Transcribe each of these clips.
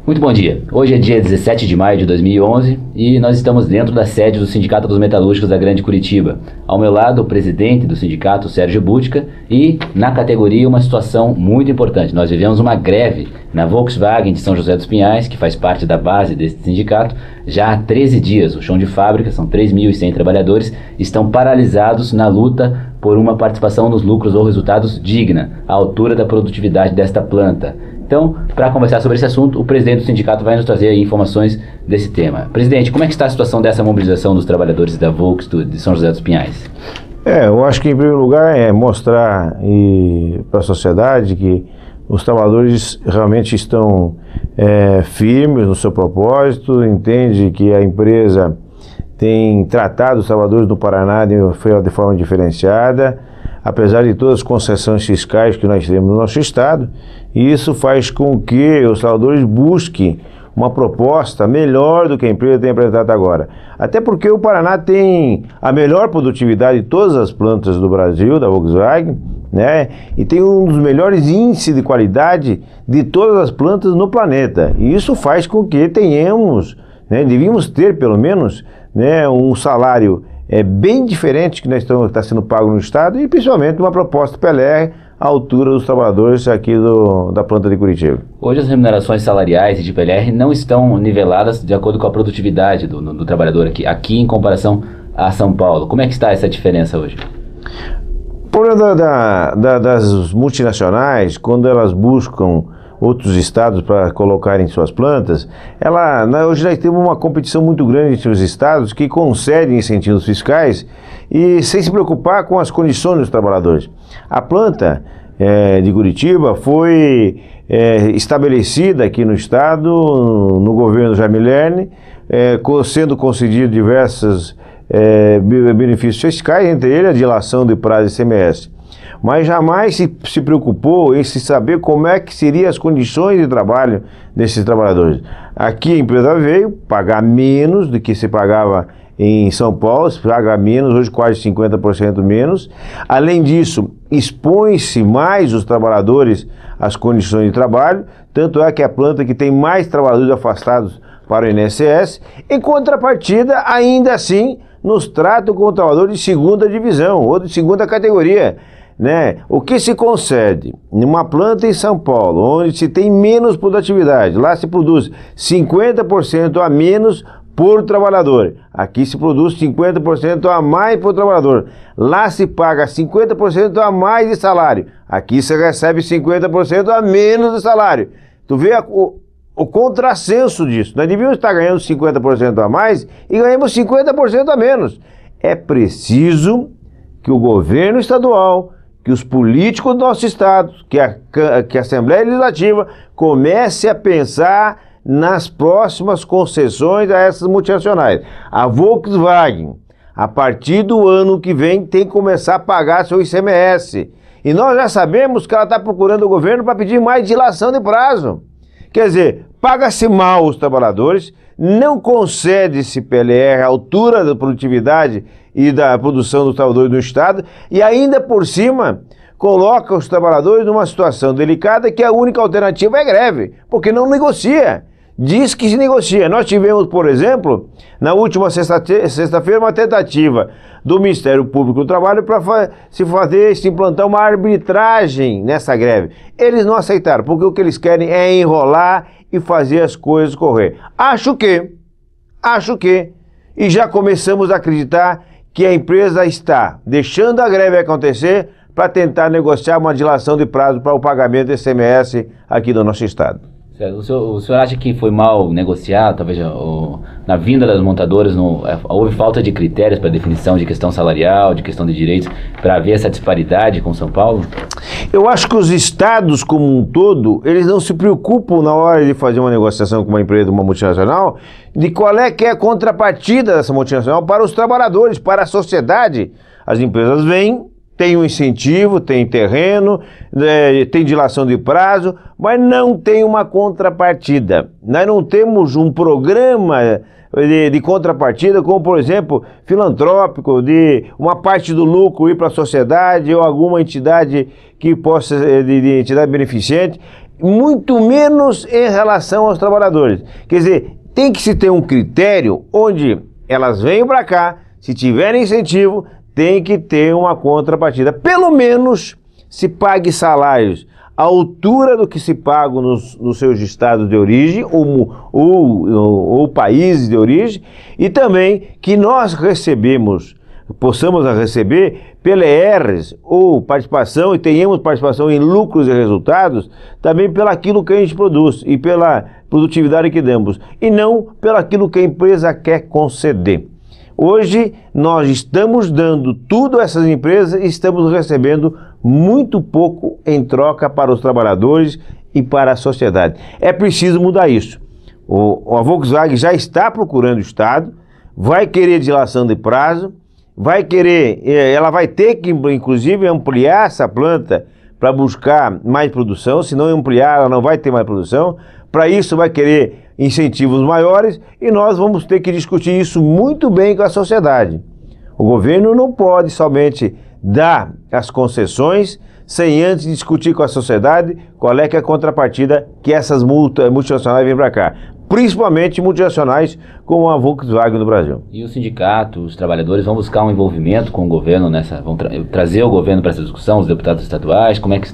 Muito bom dia. Hoje é dia 17 de maio de 2011 e nós estamos dentro da sede do Sindicato dos Metalúrgicos da Grande Curitiba. Ao meu lado, o presidente do sindicato, Sérgio Butka, e na categoria uma situação muito importante. Nós vivemos uma greve na Volkswagen de São José dos Pinhais, que faz parte da base desse sindicato, já há 13 dias. O chão de fábrica, são 3.100 trabalhadores, estão paralisados na luta por uma participação nos lucros ou resultados digna, à altura da produtividade desta planta. Então, para conversar sobre esse assunto, o presidente do sindicato vai nos trazer aí informações desse tema. Presidente, como é que está a situação dessa mobilização dos trabalhadores da Volks de São José dos Pinhais? Eu acho que em primeiro lugar é mostrar para a sociedade que os trabalhadores realmente estão firmes no seu propósito, entende que a empresa tem tratado os trabalhadores do Paraná de forma diferenciada, apesar de todas as concessões fiscais que nós temos no nosso estado, e isso faz com que os trabalhadores busquem uma proposta melhor do que a empresa tem apresentado agora. Até porque o Paraná tem a melhor produtividade de todas as plantas do Brasil, da Volkswagen, né? E tem um dos melhores índices de qualidade de todas as plantas no planeta. E isso faz com que tenhamos, né, devíamos ter pelo menos, né, um salário bem diferente que está sendo pago no estado e principalmente uma proposta PLR à altura dos trabalhadores aqui da planta de Curitiba. Hoje as remunerações salariais e de PLR não estão niveladas de acordo com a produtividade do trabalhador aqui em comparação a São Paulo. Como é que está essa diferença hoje? O problema das multinacionais, quando elas buscam outros estados para colocarem suas plantas, hoje nós temos uma competição muito grande entre os estados que concedem incentivos fiscais e sem se preocupar com as condições dos trabalhadores. A planta de Curitiba foi estabelecida aqui no estado, no governo Jaime Lerner, sendo concedido diversos benefícios fiscais, entre eles a dilação de prazo de ICMS. Mas jamais se preocupou em se saber como é que seriam as condições de trabalho desses trabalhadores. Aqui a empresa veio pagar menos do que se pagava em São Paulo, se paga menos, hoje quase 50% menos. Além disso, expõe-se mais os trabalhadores às condições de trabalho, tanto é que a planta que tem mais trabalhadores afastados para o INSS, em contrapartida, ainda assim, nos tratam como trabalhadores de segunda divisão ou de segunda categoria. Né? O que se concede numa planta em São Paulo, onde se tem menos produtividade, lá se produz 50% a menos por trabalhador, aqui se produz 50% a mais por trabalhador, lá se paga 50% a mais de salário, aqui se recebe 50% a menos de salário. Tu vê o contrassenso disso. Nós devíamos estar ganhando 50% a mais e ganhamos 50% a menos. É preciso que o governo estadual, que os políticos do nosso estado, que a Assembleia Legislativa comece a pensar nas próximas concessões a essas multinacionais. A Volkswagen, a partir do ano que vem, tem que começar a pagar seu ICMS. E nós já sabemos que ela está procurando o governo para pedir mais dilação de prazo. Quer dizer, paga-se mal os trabalhadores, não concede-se PLR à altura da produtividade e da produção dos trabalhadores do estado e ainda por cima coloca os trabalhadores numa situação delicada que a única alternativa é greve, porque não negocia. Diz que se negocia. Nós tivemos, por exemplo, na última sexta-feira, uma tentativa do Ministério Público do Trabalho para se implantar uma arbitragem nessa greve. Eles não aceitaram, porque o que eles querem é enrolar e fazer as coisas correr. Acho que, e já começamos a acreditar que a empresa está deixando a greve acontecer para tentar negociar uma dilação de prazo para o pagamento do ICMS aqui do nosso estado. O senhor acha que foi mal negociado, talvez na vinda das montadoras, houve falta de critérios para definição de questão salarial, de questão de direitos, para haver essa disparidade com São Paulo? Eu acho que os estados como um todo, eles não se preocupam na hora de fazer uma negociação com uma empresa, uma multinacional, de qual é que é a contrapartida dessa multinacional para os trabalhadores, para a sociedade. As empresas vêm, tem um incentivo, tem terreno, tem dilação de prazo, mas não tem uma contrapartida. Nós não temos um programa de contrapartida, como por exemplo, filantrópico, de uma parte do lucro ir para a sociedade ou alguma entidade que possa, de entidade beneficente. muito menos em relação aos trabalhadores. Quer dizer, tem que se ter um critério onde elas venham para cá, se tiverem incentivo, tem que ter uma contrapartida. Pelo menos se pague salários à altura do que se paga nos seus estados de origem ou países de origem, e também que nós possamos receber PLRs ou participação, e tenhamos participação em lucros e resultados, também pelaquilo que a gente produz e pela produtividade que damos, e não pelaquilo que a empresa quer conceder. Hoje nós estamos dando tudo a essas empresas e estamos recebendo muito pouco em troca para os trabalhadores e para a sociedade. É preciso mudar isso. A Volkswagen já está procurando o Estado, vai querer dilação de prazo, ela vai ter que, inclusive, ampliar essa planta para buscar mais produção. Se não ampliar, ela não vai ter mais produção. Para isso, vai querer incentivos maiores, e nós vamos ter que discutir isso muito bem com a sociedade. O governo não pode somente dar as concessões sem antes discutir com a sociedade qual é que é a contrapartida que essas multinacionais vêm para cá. Principalmente multinacionais como a Volkswagen no Brasil. E o sindicato, os trabalhadores vão buscar um envolvimento com o governo vão trazer o governo para essa discussão, os deputados estaduais, como é que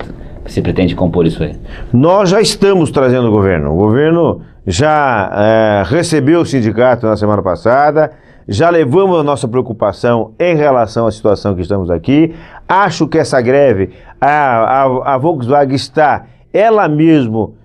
se pretende compor isso aí? Nós já estamos trazendo o governo já recebeu o sindicato na semana passada, já levamos a nossa preocupação em relação à situação que estamos aqui. Acho que essa greve, a Volkswagen está, ela mesmo,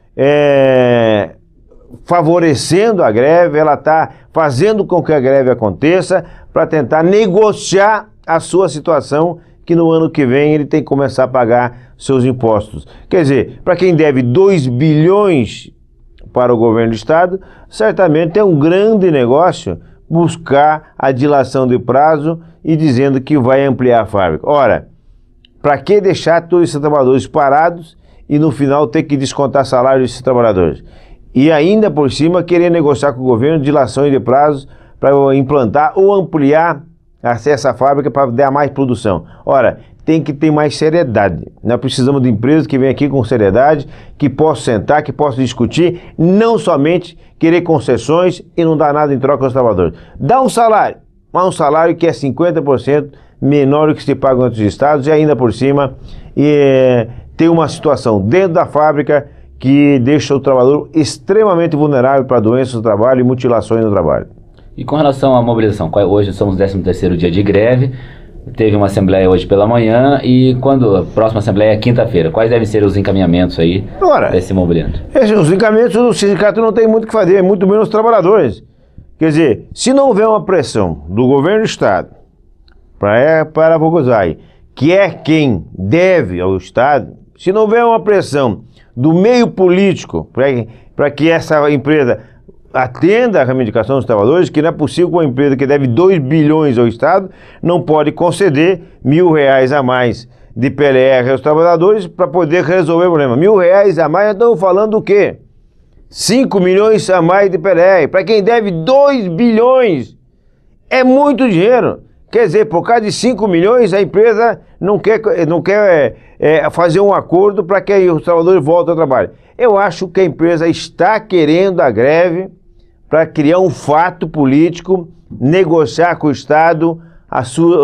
favorecendo a greve, ela está fazendo com que a greve aconteça para tentar negociar a sua situação, que no ano que vem ele tem que começar a pagar seus impostos. Quer dizer, para quem deve 2 bilhões para o governo do Estado, certamente é um grande negócio buscar a dilação de prazo e dizendo que vai ampliar a fábrica. Ora, para que deixar todos esses trabalhadores parados e no final ter que descontar salário desses trabalhadores? E ainda por cima querer negociar com o governo dilações de prazos para implantar ou ampliar essa fábrica para dar mais produção. Ora, tem que ter mais seriedade. Nós precisamos de empresas que venham aqui com seriedade, que possam sentar, que possam discutir, não somente querer concessões e não dar nada em troca aos trabalhadores. Dá um salário, mas um salário que é 50% menor do que se paga em outros estados, e ainda por cima ter uma situação dentro da fábrica que deixa o trabalhador extremamente vulnerável para doenças do trabalho e mutilações no trabalho. E com relação à mobilização, hoje somos no 13º dia de greve, teve uma assembleia hoje pela manhã, e quando a próxima assembleia é quinta-feira, quais devem ser os encaminhamentos aí desse movimento? Os encaminhamentos do sindicato não tem muito o que fazer, muito menos os trabalhadores. Quer dizer, se não houver uma pressão do governo do Estado para a Volkswagen, que é quem deve ao Estado, se não houver uma pressão do meio político para que essa empresa atenda a reivindicação dos trabalhadores, que não é possível que uma empresa que deve 2 bilhões ao Estado não pode conceder R$1.000 a mais de PLR aos trabalhadores para poder resolver o problema. R$1.000 a mais, nós estamos falando do quê? 5 milhões a mais de PLR. Para quem deve 2 bilhões, é muito dinheiro. Quer dizer, por causa de 5 milhões, a empresa não quer fazer um acordo para que os trabalhadores voltem ao trabalho. Eu acho que a empresa está querendo a greve para criar um fato político, negociar com o Estado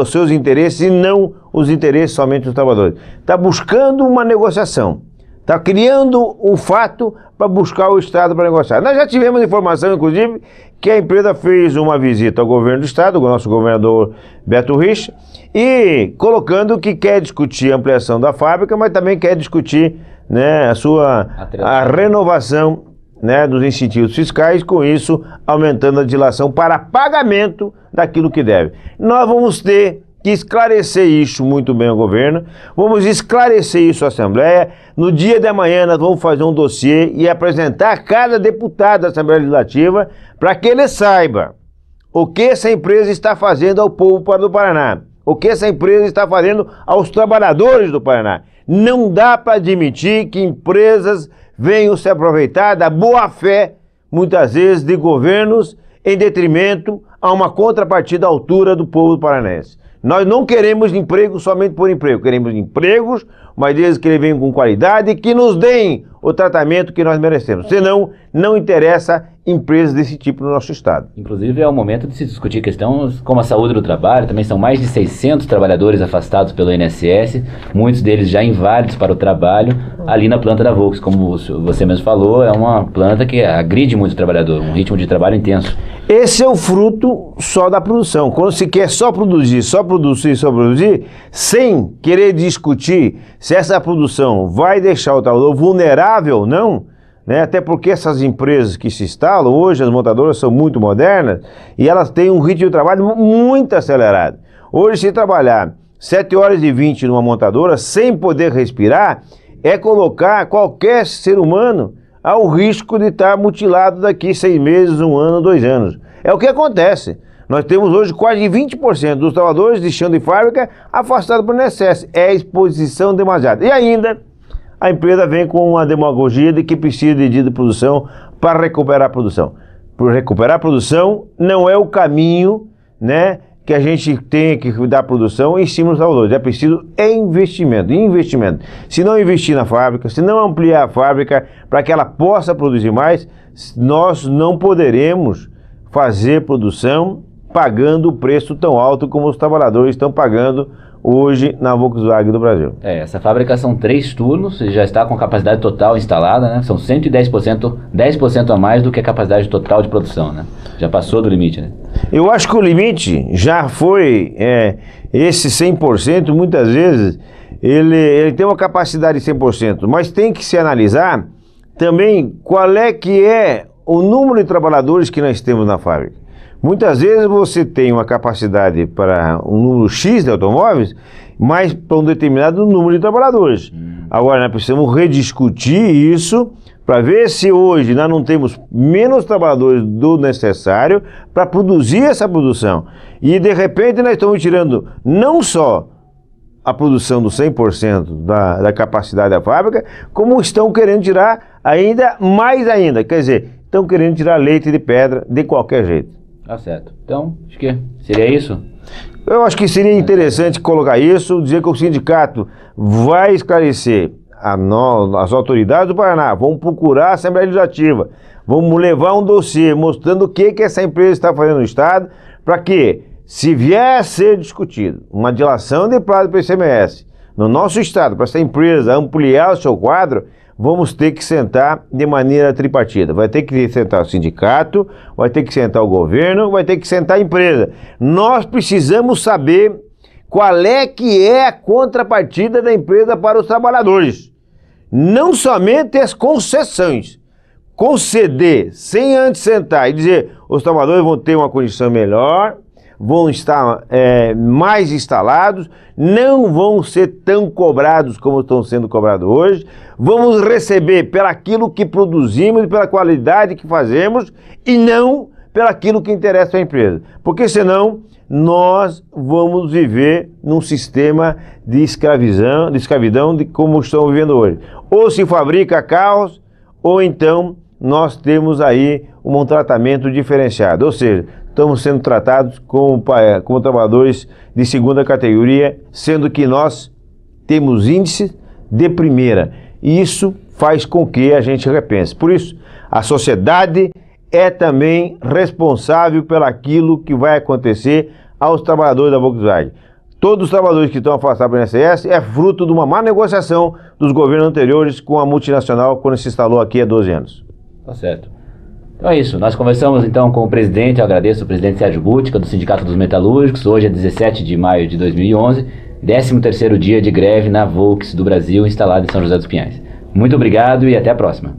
os seus interesses e não os interesses somente dos trabalhadores. Está buscando uma negociação, está criando um fato para buscar o Estado para negociar. Nós já tivemos informação, inclusive, que a empresa fez uma visita ao governo do Estado, o nosso governador Beto Richa, e colocando que quer discutir a ampliação da fábrica, mas também quer discutir, né, a renovação, né, dos incentivos fiscais, com isso aumentando a dilação para pagamento daquilo que deve. Nós vamos ter que esclarecer isso muito bem ao governo, vamos esclarecer isso à Assembleia. No dia de amanhã nós vamos fazer um dossiê e apresentar a cada deputado da Assembleia Legislativa para que ele saiba o que essa empresa está fazendo ao povo do Paraná, o que essa empresa está fazendo aos trabalhadores do Paraná. Não dá para admitir que empresas venham se aproveitar da boa-fé, muitas vezes, de governos em detrimento a uma contrapartida à altura do povo paranaense. Nós não queremos emprego somente por emprego, queremos empregos, mas desde que eles venham com qualidade e que nos deem o tratamento que nós merecemos. Senão, não interessa empresas desse tipo no nosso estado. Inclusive é o momento de se discutir questões como a saúde do trabalho. Também são mais de 600 trabalhadores afastados pelo INSS, muitos deles já inválidos para o trabalho, ali na planta da Volks. Como você mesmo falou, é uma planta que agride muito o trabalhador, um ritmo de trabalho intenso. Esse é o fruto só da produção. Quando se quer só produzir, sem querer discutir se essa produção vai deixar o trabalhador vulnerável ou não, né? Até porque essas empresas que se instalam hoje, as montadoras são muito modernas e elas têm um ritmo de trabalho muito acelerado. Hoje, se trabalhar 7h20 numa montadora sem poder respirar, é colocar qualquer ser humano ao risco de estar mutilado daqui 6 meses, 1 ano, 2 anos. É o que acontece. Nós temos hoje quase 20% dos trabalhadores de chão de fábrica afastados por INSS. É exposição demasiada. E ainda, a empresa vem com uma demagogia de que precisa de dia de produção para recuperar a produção. Por recuperar a produção não é o caminho, né, que a gente tem que dar produção em cima dos trabalhadores. É preciso investimento. Se não investir na fábrica, se não ampliar a fábrica para que ela possa produzir mais, nós não poderemos fazer produção pagando o preço tão alto como os trabalhadores estão pagando hoje na Volkswagen do Brasil. Essa fábrica são 3 turnos e já está com capacidade total instalada, né? São 110%, 10% a mais do que a capacidade total de produção, né? Já passou do limite, né? Eu acho que o limite já foi esse 100%, muitas vezes ele tem uma capacidade de 100%, mas tem que se analisar também qual é que é o número de trabalhadores que nós temos na fábrica. Muitas vezes você tem uma capacidade para um número X de automóveis, mas para um determinado número de trabalhadores. Agora nós precisamos rediscutir isso para ver se hoje nós não temos menos trabalhadores do necessário para produzir essa produção. E de repente nós estamos tirando não só a produção do 100% da capacidade da fábrica, como estão querendo tirar ainda mais ainda. Quer dizer, estão querendo tirar leite de pedra de qualquer jeito. Tá certo. Então, acho que seria isso? Eu acho que seria interessante colocar isso, dizer que o sindicato vai esclarecer as autoridades do Paraná, vão procurar a Assembleia Legislativa, vamos levar um dossiê mostrando o que essa empresa está fazendo no Estado, para que, se vier a ser discutido uma dilação de prazo para o ICMS no nosso Estado, para essa empresa ampliar o seu quadro, vamos ter que sentar de maneira tripartida. Vai ter que sentar o sindicato, vai ter que sentar o governo, vai ter que sentar a empresa. Nós precisamos saber qual é que é a contrapartida da empresa para os trabalhadores. Não somente as concessões. Conceder sem antes sentar e dizer os trabalhadores vão ter uma condição melhor, vão estar mais instalados, não vão ser tão cobrados como estão sendo cobrados hoje, vamos receber pelaquilo que produzimos e pela qualidade que fazemos e não pelaquilo que interessa à empresa, porque senão nós vamos viver num sistema de escravidão de como estamos vivendo hoje. Ou se fabrica carros, ou então nós temos aí um tratamento diferenciado, ou seja, estamos sendo tratados como trabalhadores de segunda categoria, sendo que nós temos índice de primeira. E isso faz com que a gente repense. Por isso, a sociedade é também responsável pelaquilo que vai acontecer aos trabalhadores da Volkswagen. Todos os trabalhadores que estão afastados do INSS é fruto de uma má negociação dos governos anteriores com a multinacional quando se instalou aqui há 12 anos. Tá certo. Então é isso, nós conversamos então com o presidente, eu agradeço o presidente Sérgio Butka, do Sindicato dos Metalúrgicos. Hoje é 17 de maio de 2011, 13º dia de greve na Volks do Brasil, instalada em São José dos Pinhais. Muito obrigado e até a próxima.